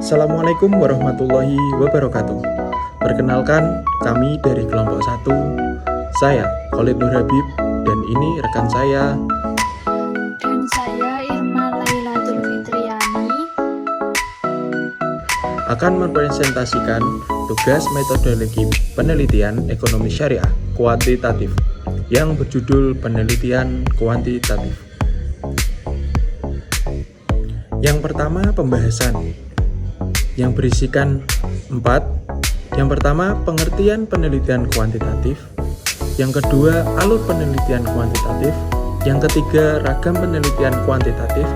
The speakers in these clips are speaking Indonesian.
Assalamualaikum warahmatullahi wabarakatuh. Perkenalkan, kami dari kelompok 1. Saya Khalid Nur Habib dan ini rekan saya. Dan saya Irma Lailatul Fitriani Akan mempresentasikan tugas metodologi penelitian ekonomi syariah kuantitatif yang berjudul penelitian kuantitatif. Yang pertama, pembahasan yang berisikan 4. Yang pertama, pengertian penelitian kuantitatif. Yang kedua, alur penelitian kuantitatif. Yang ketiga, ragam penelitian kuantitatif.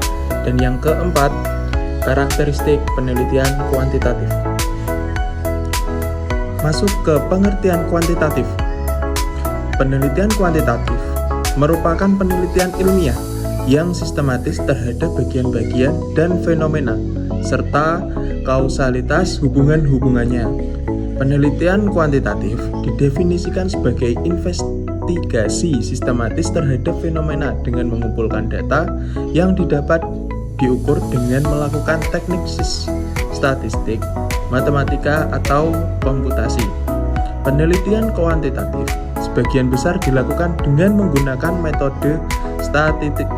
Dan yang keempat, karakteristik penelitian kuantitatif. Masuk ke pengertian kuantitatif. Penelitian kuantitatif merupakan penelitian ilmiah yang sistematis terhadap bagian-bagian dan fenomena serta kausalitas hubungan-hubungannya. Penelitian kuantitatif didefinisikan sebagai investigasi sistematis terhadap fenomena dengan mengumpulkan data yang didapat diukur dengan melakukan teknik statistik, matematika, atau komputasi. Penelitian kuantitatif sebagian besar dilakukan dengan menggunakan metode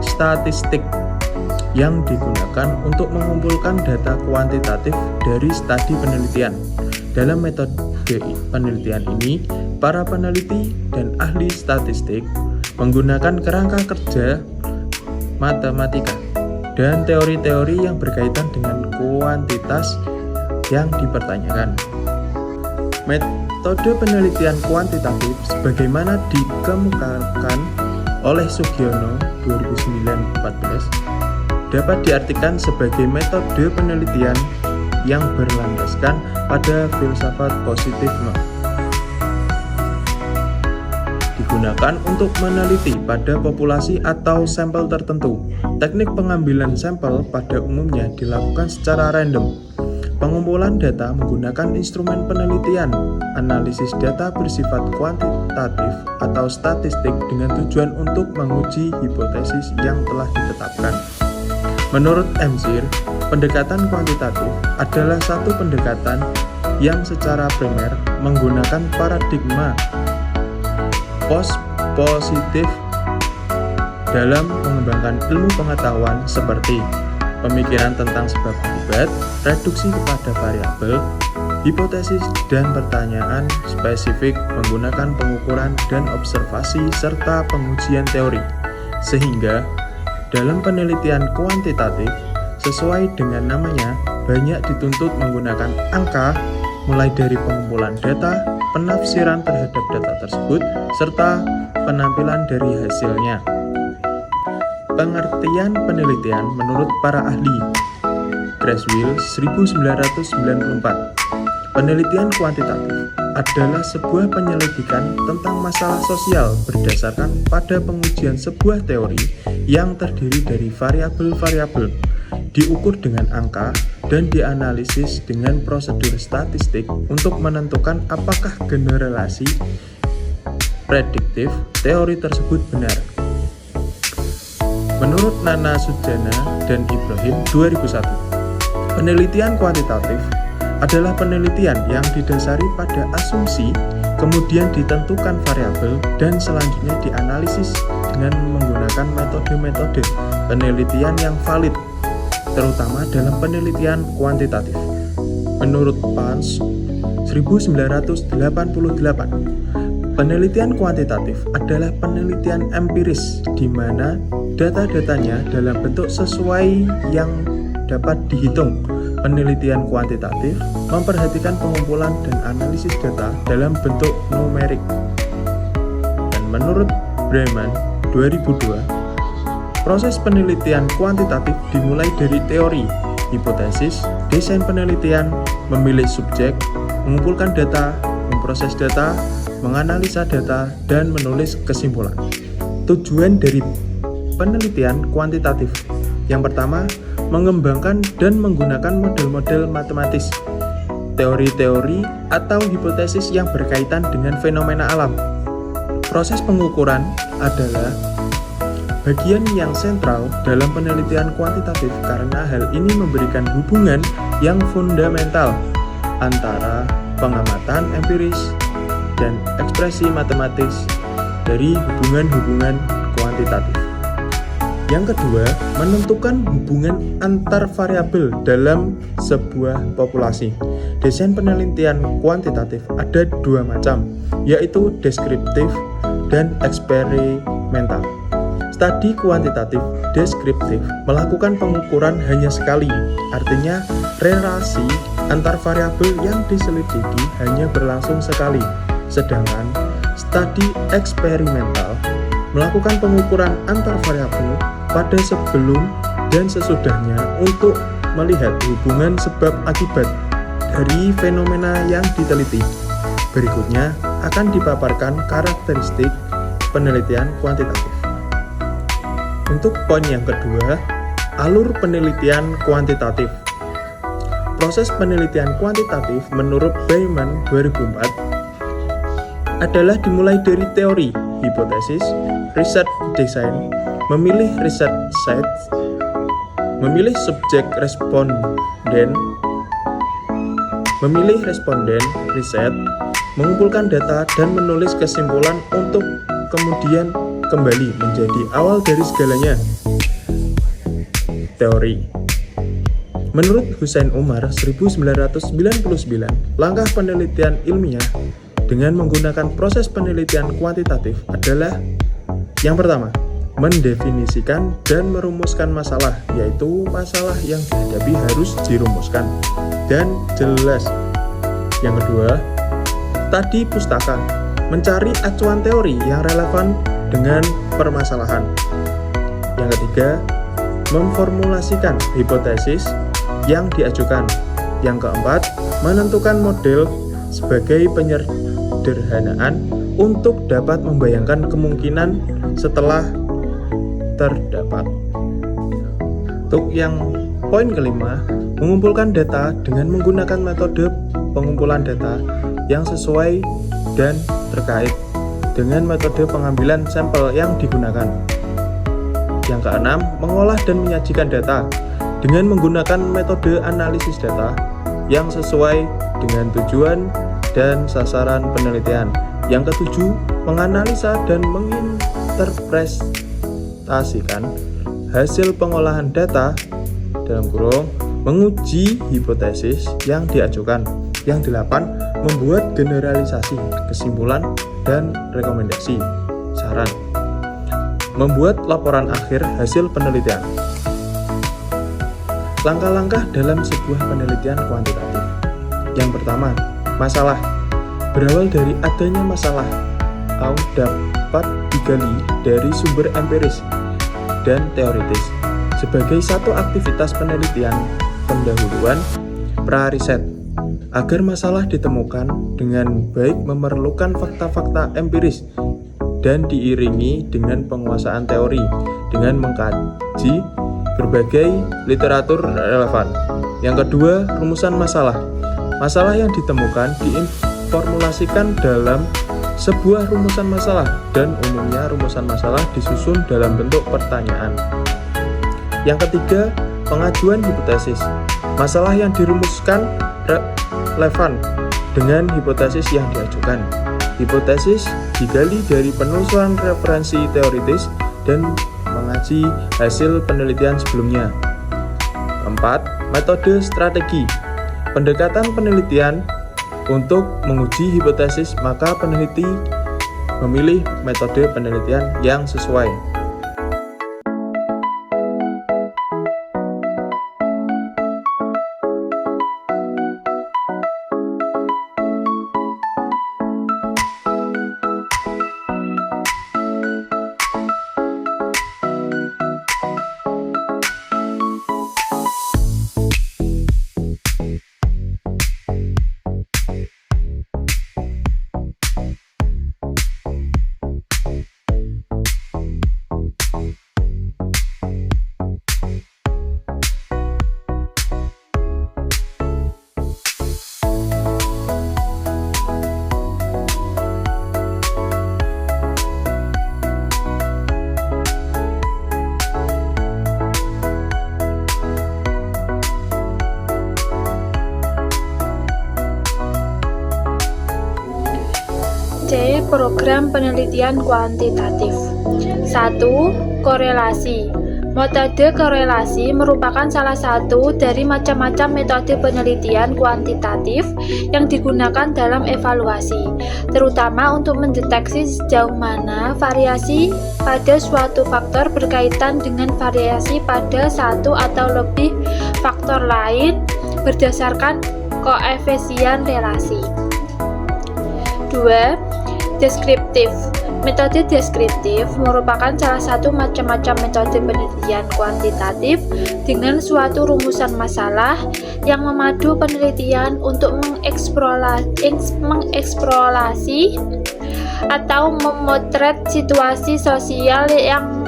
statistik yang digunakan untuk mengumpulkan data kuantitatif dari studi penelitian. Dalam metode penelitian ini, para peneliti dan ahli statistik menggunakan kerangka kerja matematika dan teori-teori yang berkaitan dengan kuantitas yang dipertanyakan. Metode penelitian kuantitatif sebagaimana dikemukakan oleh Sugiono 2009-14 dapat diartikan sebagai metode penelitian yang berlandaskan pada filsafat positifisme. Digunakan untuk meneliti pada populasi atau sampel tertentu. Teknik pengambilan sampel pada umumnya dilakukan secara random. Pengumpulan data menggunakan instrumen penelitian, analisis data bersifat kuantitatif atau statistik dengan tujuan untuk menguji hipotesis yang telah ditetapkan. Menurut Emsir, pendekatan kuantitatif adalah satu pendekatan yang secara primer menggunakan paradigma positif dalam mengembangkan ilmu pengetahuan seperti pemikiran tentang sebab akibat, reduksi kepada variabel, hipotesis dan pertanyaan spesifik menggunakan pengukuran dan observasi serta pengujian teori. Sehingga dalam penelitian kuantitatif, sesuai dengan namanya, banyak dituntut menggunakan angka, mulai dari pengumpulan data, penafsiran terhadap data tersebut, serta penampilan dari hasilnya. Pengertian penelitian menurut para ahli. Creswell 1994. Penelitian kuantitatif adalah sebuah penyelidikan tentang masalah sosial berdasarkan pada pengujian sebuah teori yang terdiri dari variabel-variabel, diukur dengan angka, dan dianalisis dengan prosedur statistik untuk menentukan apakah generalisasi prediktif teori tersebut benar. Menurut Nana Sujana dan Ibrahim 2001, penelitian kuantitatif adalah penelitian yang didasari pada asumsi, kemudian ditentukan variabel, dan selanjutnya dianalisis dengan menggunakan metode-metode penelitian yang valid, terutama dalam penelitian kuantitatif. Menurut Pans 1988, penelitian kuantitatif adalah penelitian empiris di mana data-datanya dalam bentuk sesuai yang dapat dihitung. Penelitian kuantitatif memperhatikan pengumpulan dan analisis data dalam bentuk numerik. Dan menurut Breman 2002, proses penelitian kuantitatif dimulai dari teori, hipotesis, desain penelitian, memilih subjek, mengumpulkan data, memproses data, menganalisa data, dan menulis kesimpulan. Tujuan dari penelitian kuantitatif yang pertama, mengembangkan dan menggunakan model-model matematis, teori-teori atau hipotesis yang berkaitan dengan fenomena alam. Proses pengukuran adalah bagian yang sentral dalam penelitian kuantitatif karena hal ini memberikan hubungan yang fundamental antara pengamatan empiris dan ekspresi matematis dari hubungan-hubungan kuantitatif. Yang kedua, menentukan hubungan antar variabel dalam sebuah populasi. Desain penelitian kuantitatif ada dua macam, yaitu deskriptif dan eksperimental. Studi kuantitatif deskriptif melakukan pengukuran hanya sekali, artinya relasi antar variabel yang diselidiki hanya berlangsung sekali. Sedangkan studi eksperimental melakukan pengukuran antar variabel pada sebelum dan sesudahnya untuk melihat hubungan sebab akibat dari fenomena yang diteliti. Berikutnya akan dipaparkan karakteristik penelitian kuantitatif. Untuk poin yang kedua, alur penelitian kuantitatif. Proses penelitian kuantitatif menurut Bayman 2004 adalah dimulai dari teori, hipotesis, riset desain, memilih riset site, memilih subjek responden, memilih responden riset, mengumpulkan data dan menulis kesimpulan untuk kemudian kembali menjadi awal dari segalanya. Teori. Menurut Hussein Umar 1999, langkah penelitian ilmiah dengan menggunakan proses penelitian kuantitatif adalah yang pertama, mendefinisikan dan merumuskan masalah, yaitu masalah yang dihadapi harus dirumuskan dan jelas. Yang kedua, studi pustaka, mencari acuan teori yang relevan dengan permasalahan. Yang ketiga, memformulasikan hipotesis yang diajukan. Yang keempat, menentukan model sebagai penyederhanaan untuk dapat membayangkan kemungkinan setelah terdapat. Untuk yang poin kelima, mengumpulkan data dengan menggunakan metode pengumpulan data yang sesuai dan terkait dengan metode pengambilan sampel yang digunakan. Yang keenam, mengolah dan menyajikan data dengan menggunakan metode analisis data yang sesuai dengan tujuan dan sasaran penelitian. Yang ketujuh, menganalisa dan menginterpretasikan hasil pengolahan data dalam kurung menguji hipotesis yang diajukan. Yang delapan, membuat generalisasi, kesimpulan, dan rekomendasi, saran. Membuat laporan akhir hasil penelitian. Langkah-langkah dalam sebuah penelitian kuantitatif. Yang pertama, masalah. Berawal dari adanya masalah atau dapat digali dari sumber empiris dan teoritis sebagai satu aktivitas penelitian pendahuluan pra-riset. Agar masalah ditemukan dengan baik memerlukan fakta-fakta empiris dan diiringi dengan penguasaan teori dengan mengkaji berbagai literatur relevan. Yang kedua, rumusan masalah. Masalah yang ditemukan diformulasikan dalam sebuah rumusan masalah dan umumnya rumusan masalah disusun dalam bentuk pertanyaan. Yang ketiga, pengajuan hipotesis. Masalah yang dirumuskan relevan dengan hipotesis yang diajukan. Hipotesis digali dari penelusuran referensi teoritis dan mengaji hasil penelitian sebelumnya. 4. Metode strategi. Pendekatan penelitian untuk menguji hipotesis, maka peneliti memilih metode penelitian yang sesuai. mengenai program penelitian kuantitatif. 1. Korelasi. Metode korelasi merupakan salah satu dari macam-macam metode penelitian kuantitatif yang digunakan dalam evaluasi, terutama untuk mendeteksi sejauh mana variasi pada suatu faktor berkaitan dengan variasi pada satu atau lebih faktor lain berdasarkan koefisien relasi. 2. Deskriptif. Metode deskriptif merupakan salah satu macam-macam metode penelitian kuantitatif dengan suatu rumusan masalah yang memadu penelitian untuk mengeksplorasi atau memotret situasi sosial yang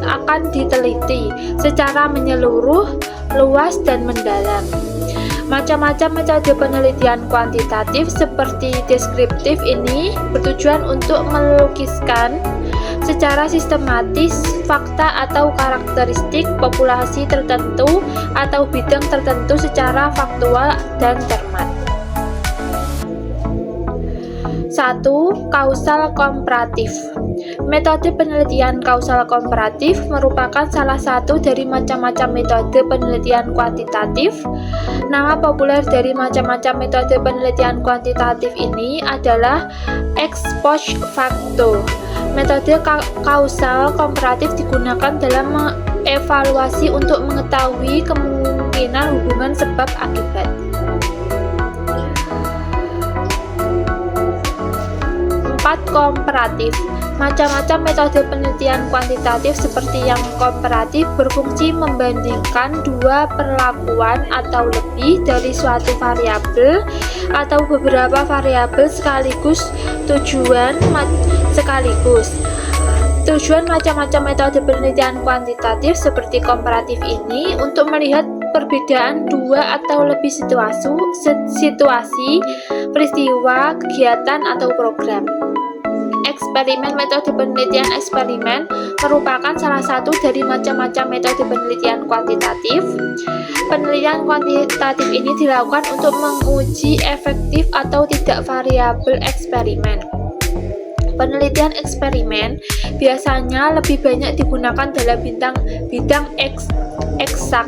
akan diteliti secara menyeluruh, luas, dan mendalam. Macam-macam metode penelitian kuantitatif seperti deskriptif ini bertujuan untuk melukiskan secara sistematis fakta atau karakteristik populasi tertentu atau bidang tertentu secara faktual dan cermat. 1. Kausal komparatif. Metode penelitian kausal komparatif merupakan salah satu dari macam-macam metode penelitian kuantitatif. Nama populer dari macam-macam metode penelitian kuantitatif ini adalah ex post facto. Metode kausal komparatif digunakan dalam mengevaluasi untuk mengetahui kemungkinan hubungan sebab akibat. 4. Komparatif. Macam-macam metode penelitian kuantitatif seperti yang komparatif berfungsi membandingkan dua perlakuan atau lebih dari suatu variabel atau beberapa variabel sekaligus. Tujuan macam-macam metode penelitian kuantitatif seperti komparatif ini untuk melihat perbedaan dua atau lebih situasi, peristiwa, kegiatan, atau program. Eksperimen. Metode penelitian eksperimen merupakan salah satu dari macam-macam metode penelitian kuantitatif. Penelitian kuantitatif ini dilakukan untuk menguji efektif atau tidak variabel eksperimen. Penelitian eksperimen biasanya lebih banyak digunakan dalam bidang eksak.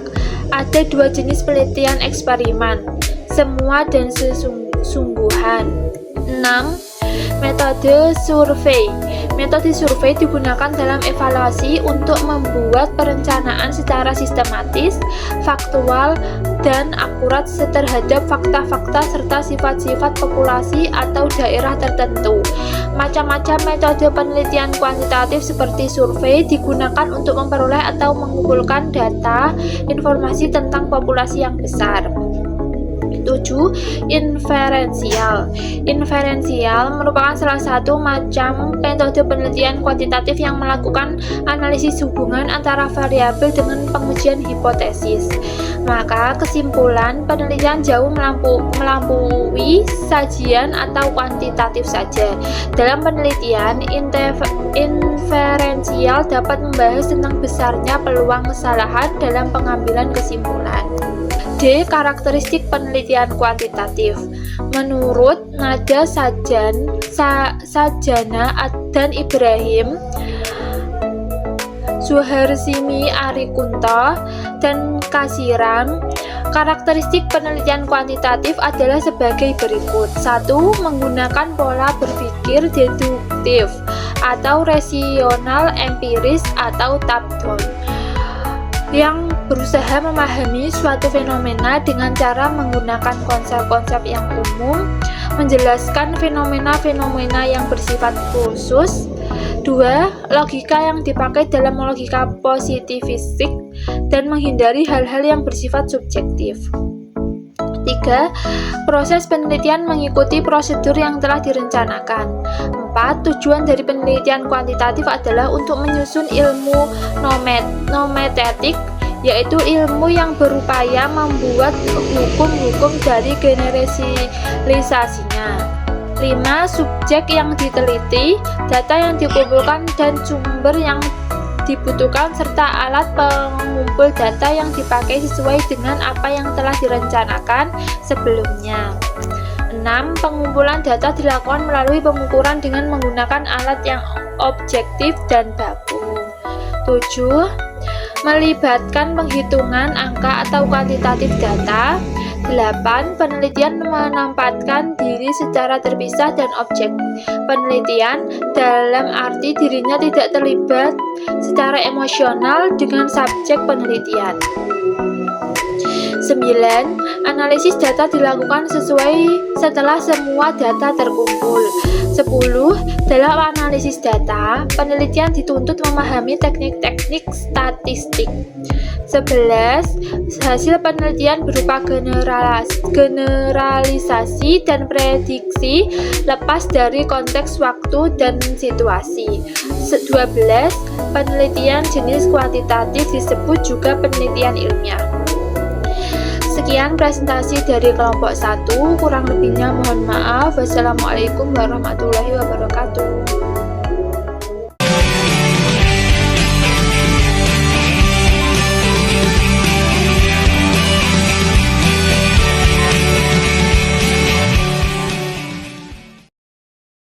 Ada dua jenis penelitian eksperimen, semua dan sesungguhan. 6. Metode survei. Metode survei digunakan dalam evaluasi untuk membuat perencanaan secara sistematis, faktual, dan akurat terhadap fakta-fakta serta sifat-sifat populasi atau daerah tertentu. Macam-macam metode penelitian kuantitatif seperti survei digunakan untuk memperoleh atau mengumpulkan data informasi tentang populasi yang besar. 7. Inferensial. Inferensial merupakan salah satu macam metode penelitian kuantitatif yang melakukan analisis hubungan antara variabel dengan pengujian hipotesis. Maka kesimpulan penelitian jauh melampaui sajian atau kuantitatif saja. Dalam penelitian, inferensial dapat membahas tentang besarnya peluang kesalahan dalam pengambilan kesimpulan. D. Karakteristik penelitian kuantitatif. Menurut Nada Sajana dan Ibrahim Suharsimi Arikunto dan Kasiran, karakteristik penelitian kuantitatif adalah sebagai berikut. 1. Menggunakan pola berpikir deduktif atau rasional empiris atau top-down, yang berusaha memahami suatu fenomena dengan cara menggunakan konsep-konsep yang umum, menjelaskan fenomena-fenomena yang bersifat khusus. 2. Logika yang dipakai dalam logika positivistik dan menghindari hal-hal yang bersifat subjektif. 3. Proses penelitian mengikuti prosedur yang telah direncanakan. 4. Tujuan dari penelitian kuantitatif adalah untuk menyusun ilmu nomenklatur, yaitu ilmu yang berupaya membuat hukum-hukum dari generalisasinya. 5. Subjek yang diteliti, data yang dikumpulkan dan sumber yang dibutuhkan serta alat pengumpul data yang dipakai sesuai dengan apa yang telah direncanakan sebelumnya. 6. Pengumpulan data dilakukan melalui pengukuran dengan menggunakan alat yang objektif dan baku. 7. Melibatkan penghitungan angka atau kuantitatif data. 8. Penelitian menempatkan diri secara terpisah dan objek penelitian dalam arti dirinya tidak terlibat secara emosional dengan subjek penelitian. 9. Analisis data dilakukan setelah semua data terkumpul. 10. Dalam analisis data, penelitian dituntut memahami teknik-teknik statistik. 11. Hasil penelitian berupa generalisasi dan prediksi lepas dari konteks waktu dan situasi. 12. Penelitian jenis kuantitatif disebut juga penelitian ilmiah. Sekian presentasi dari kelompok 1, kurang lebihnya mohon maaf. Wassalamualaikum warahmatullahi wabarakatuh.